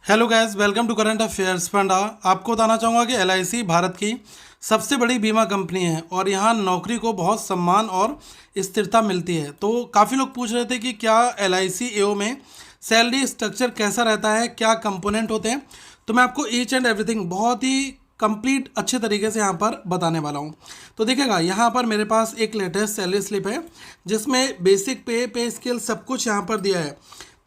Hello guys, welcome to current affairs funda. आपको बताना चाहूँगा कि एलआईसी भारत की सबसे बड़ी बीमा कंपनी है और यहाँ नौकरी को बहुत सम्मान और स्थिरता मिलती है। तो काफ़ी लोग पूछ रहे थे कि क्या एलआईसी एओ में सैलरी स्ट्रक्चर कैसा रहता है, क्या कंपोनेंट होते हैं। तो मैं आपको ईच एंड एवरीथिंग बहुत ही कंप्लीट अच्छे तरीके से यहाँ पर बताने वाला हूँ। तो देखिएगा, यहाँ पर मेरे पास एक लेटेस्ट सैलरी स्लिप है जिसमें बेसिक पे स्केल सब कुछ यहाँ पर दिया है।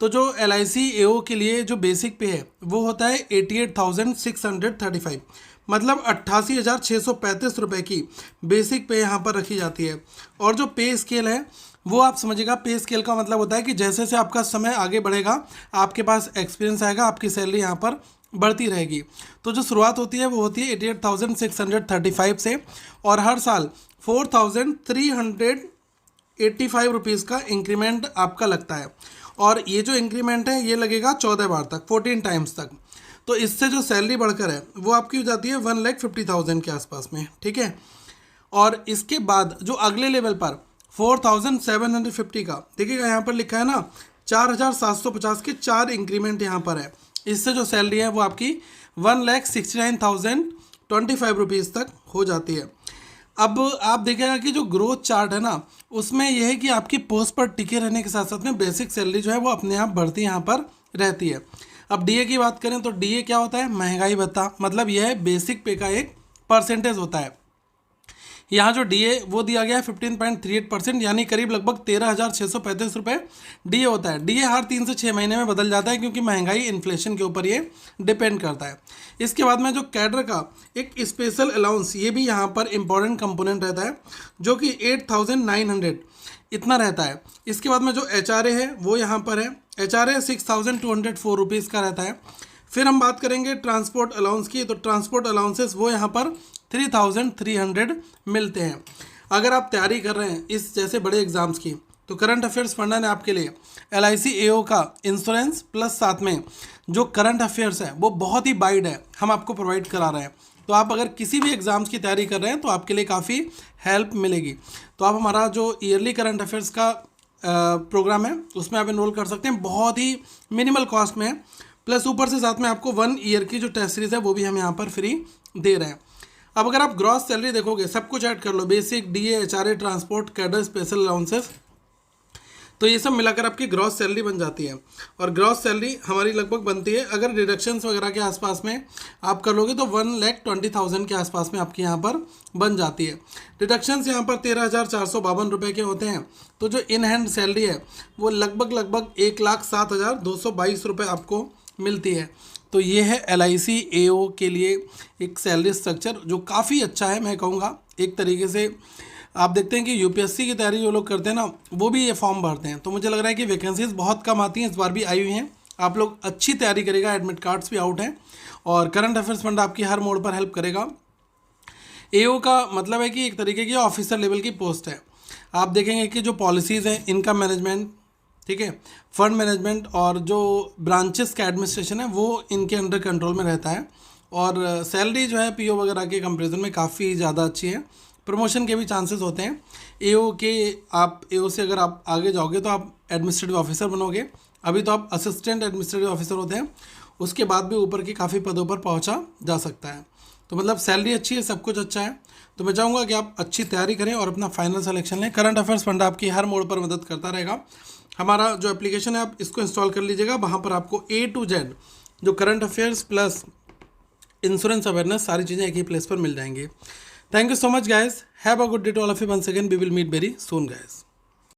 तो जो एल आई सी एओ के लिए जो बेसिक पे है वो होता है 88,635, मतलब 88,635 की बेसिक पे यहाँ पर रखी जाती है। और जो पे स्केल है वो आप समझिएगा, पे स्केल का मतलब होता है कि जैसे जैसे आपका समय आगे बढ़ेगा, आपके पास एक्सपीरियंस आएगा, आपकी सैलरी यहाँ पर बढ़ती रहेगी। तो जो शुरुआत होती है वो होती है 88,635 से, और हर साल 4,385 का इंक्रीमेंट आपका लगता है। और ये जो इंक्रीमेंट है ये लगेगा 14 बार तक, 14 टाइम्स तक। तो इससे जो सैलरी बढ़कर है वो आपकी हो जाती है 1,50,000 के आसपास में, ठीक है। और इसके बाद जो अगले लेवल पर 4,750 का, देखिएगा यहाँ पर लिखा है ना 4,750 के 4 इंक्रीमेंट यहाँ पर है। इससे जो सैलरी है वो आपकी 1,69,025 तक हो जाती है। अब आप देखिएगा कि जो ग्रोथ चार्ट है ना, उसमें यह है कि आपकी पोस्ट पर टिके रहने के साथ साथ में बेसिक सैलरी जो है वो अपने आप बढ़ती यहाँ पर रहती है। अब डीए की बात करें तो डीए क्या होता है? महंगाई भत्ता, मतलब यह बेसिक पे का एक परसेंटेज होता है। यहाँ जो डीए वो दिया गया है 15.38%, यानी करीब लगभग 13,635 रुपये डीए होता है। डीए हर 3 से 6 महीने में बदल जाता है क्योंकि महंगाई इन्फ्लेशन के ऊपर ये डिपेंड करता है। इसके बाद में जो कैडर का एक स्पेशल अलाउंस, ये भी यहाँ पर इम्पॉर्टेंट कंपोनेंट रहता है, जो कि 8,900 इतना रहता है। इसके बाद में जो एचआरए है वो यहाँ पर है, एचआरए 6,204 रुपीज़ का रहता है। फिर हम बात करेंगे ट्रांसपोर्ट अलाउंस की, तो ट्रांसपोर्ट अलाउंसेस वो यहाँ पर 3,300 मिलते हैं। अगर आप तैयारी कर रहे हैं इस जैसे बड़े एग्जाम्स की, तो करंट अफेयर्स फंडा ने आपके लिए एलआईसी एओ का इंश्योरेंस प्लस साथ में जो करंट अफेयर्स है वो बहुत ही वाइड है, हम आपको प्रोवाइड करा रहे हैं। तो आप अगर किसी भी एग्ज़ाम्स की तैयारी कर रहे हैं तो आपके लिए काफ़ी हेल्प मिलेगी। तो आप हमारा जो ईयरली करंट अफेयर्स का प्रोग्राम है उसमें आप इनरोल कर सकते हैं, बहुत ही मिनिमल कॉस्ट में, प्लस ऊपर से साथ में आपको 1 ईयर की जो टेस्ट सीरीज़ है वो भी हम यहाँ पर फ्री दे रहे हैं। अब अगर आप ग्रॉस सैलरी देखोगे, सब कुछ ऐड कर लो, basic, DA, HRA, transport, cadre, special allowances, तो ये सब मिलाकर आपकी ग्रॉस सैलरी बन जाती है। और ग्रॉस सैलरी हमारी लगभग बनती है, अगर डिडक्शंस वगैरह के आसपास में आप कर लोगे तो 1,20,000 के आसपास में आपकी यहाँ पर बन जाती है। डिडक्शंस यहाँ पर 13,452 रुपये के होते हैं। तो जो इन हैंड सैलरी है वो लगभग 1,07,222 रुपये आपको मिलती है। तो ये है एलआईसी एओ के लिए एक सैलरी स्ट्रक्चर जो काफ़ी अच्छा है, मैं कहूँगा। एक तरीके से आप देखते हैं कि यूपीएससी की तैयारी जो लोग करते हैं ना, वो भी ये फॉर्म भरते हैं। तो मुझे लग रहा है कि वैकेंसीज बहुत कम आती हैं, इस बार भी आई हुई हैं। आप लोग अच्छी तैयारी करेगा, एडमिट कार्ड्स भी आउट हैं और करंट अफेयर्स फंड आपकी हर मोड पर हेल्प करेगा। एओ का मतलब है कि एक तरीके की ऑफिसर लेवल की पोस्ट है। आप देखेंगे कि जो पॉलिसीज़ हैं, इनकम मैनेजमेंट, ठीक है, फंड मैनेजमेंट और जो ब्रांचेस का एडमिनिस्ट्रेशन है वो इनके अंडर कंट्रोल में रहता है। और सैलरी जो है पीओ वगैरह के कंपैरिजन में काफ़ी ज़्यादा अच्छी है। प्रमोशन के भी चांसेस होते हैं एओ के। आप एओ से अगर आप आगे जाओगे तो आप एडमिनिस्ट्रेटिव ऑफिसर बनोगे। अभी तो आप असिस्टेंट एडमिनिस्ट्रेटिव ऑफिसर होते हैं, उसके बाद भी ऊपर की काफ़ी पदों पर पहुंचा जा सकता है। तो मतलब सैलरी अच्छी है, सब कुछ अच्छा है। तो मैं चाहूँगा कि आप अच्छी तैयारी करें और अपना फाइनल सिलेक्शन लें। करंट अफेयर्स फंड आपकी हर मोड पर मदद करता रहेगा। हमारा जो एप्लीकेशन है आप इसको इंस्टॉल कर लीजिएगा, वहाँ पर आपको A to Z जो current affairs plus insurance awareness सारी चीज़ें एक ही प्लेस पर मिल जाएंगी। Thank you so much guys. Have a good day to all of you once again. We will meet very soon guys.